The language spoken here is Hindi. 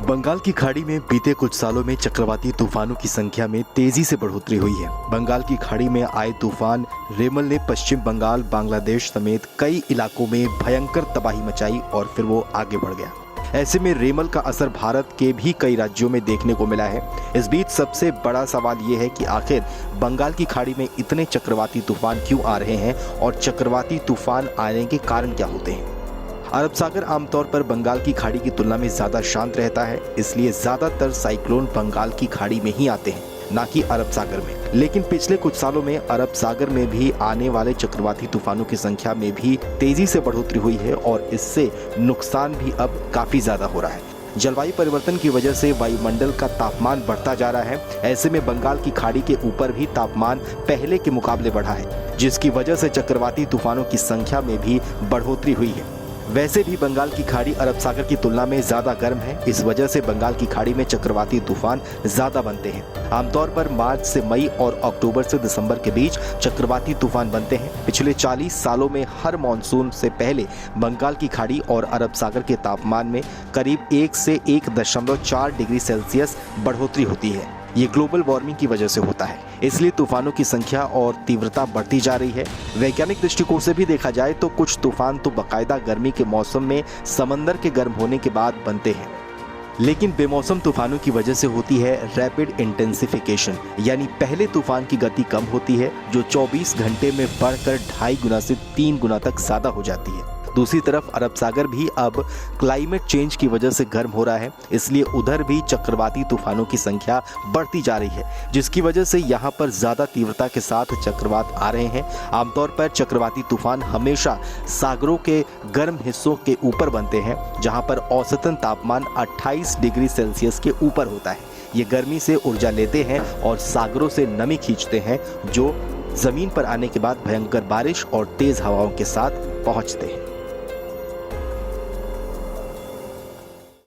बंगाल की खाड़ी में बीते कुछ सालों में चक्रवाती तूफानों की संख्या में तेजी से बढ़ोतरी हुई है। बंगाल की खाड़ी में आए तूफान रेमल ने पश्चिम बंगाल, बांग्लादेश समेत कई इलाकों में भयंकर तबाही मचाई और फिर वो आगे बढ़ गया। ऐसे में रेमल का असर भारत के भी कई राज्यों में देखने को मिला है। इस बीच सबसे बड़ा सवाल ये है कि आखिर बंगाल की खाड़ी में इतने चक्रवाती तूफान क्यों आ रहे हैं और चक्रवाती तूफान आने के कारण क्या होते हैं। अरब सागर आमतौर पर बंगाल की खाड़ी की तुलना में ज्यादा शांत रहता है, इसलिए ज्यादातर साइक्लोन बंगाल की खाड़ी में ही आते हैं, ना कि अरब सागर में। लेकिन पिछले कुछ सालों में अरब सागर में भी आने वाले चक्रवाती तूफानों की संख्या में भी तेजी से बढ़ोतरी हुई है और इससे नुकसान भी अब काफी ज्यादा हो रहा है। जलवायु परिवर्तन की वजह से वायुमंडल का तापमान बढ़ता जा रहा है। ऐसे में बंगाल की खाड़ी के ऊपर भी तापमान पहले के मुकाबले बढ़ा है, जिसकी वजह से चक्रवाती तूफानों की संख्या में भी बढ़ोतरी हुई है। वैसे भी बंगाल की खाड़ी अरब सागर की तुलना में ज्यादा गर्म है, इस वजह से बंगाल की खाड़ी में चक्रवाती तूफान ज्यादा बनते हैं। आमतौर पर मार्च से मई और अक्टूबर से दिसंबर के बीच चक्रवाती तूफान बनते हैं। पिछले 40 सालों में हर मानसून से पहले बंगाल की खाड़ी और अरब सागर के तापमान में करीब 1 से 1.4 डिग्री सेल्सियस बढ़ोतरी होती है। ये ग्लोबल वार्मिंग की वजह से होता है, इसलिए तूफानों की संख्या और तीव्रता बढ़ती जा रही है। वैज्ञानिक दृष्टिकोण से भी देखा जाए तो कुछ तूफान तो बाकायदा गर्मी के मौसम में समंदर के गर्म होने के बाद बनते हैं, लेकिन बेमौसम तूफानों की वजह से होती है रैपिड इंटेंसिफिकेशन, यानी पहले तूफान की गति कम होती है जो 24 घंटे में बढ़कर 2.5 गुना से 3 गुना तक ज्यादा हो जाती है। दूसरी तरफ अरब सागर भी अब क्लाइमेट चेंज की वजह से गर्म हो रहा है, इसलिए उधर भी चक्रवाती तूफानों की संख्या बढ़ती जा रही है, जिसकी वजह से यहाँ पर ज्यादा तीव्रता के साथ चक्रवात आ रहे हैं। आमतौर पर चक्रवाती तूफान हमेशा सागरों के गर्म हिस्सों के ऊपर बनते हैं, जहाँ पर औसतन तापमान 28 डिग्री सेल्सियस के ऊपर होता है। ये गर्मी से ऊर्जा लेते हैं और सागरों से नमी खींचते हैं, जो जमीन पर आने के बाद भयंकर बारिश और तेज हवाओं के साथ पहुंचते हैं।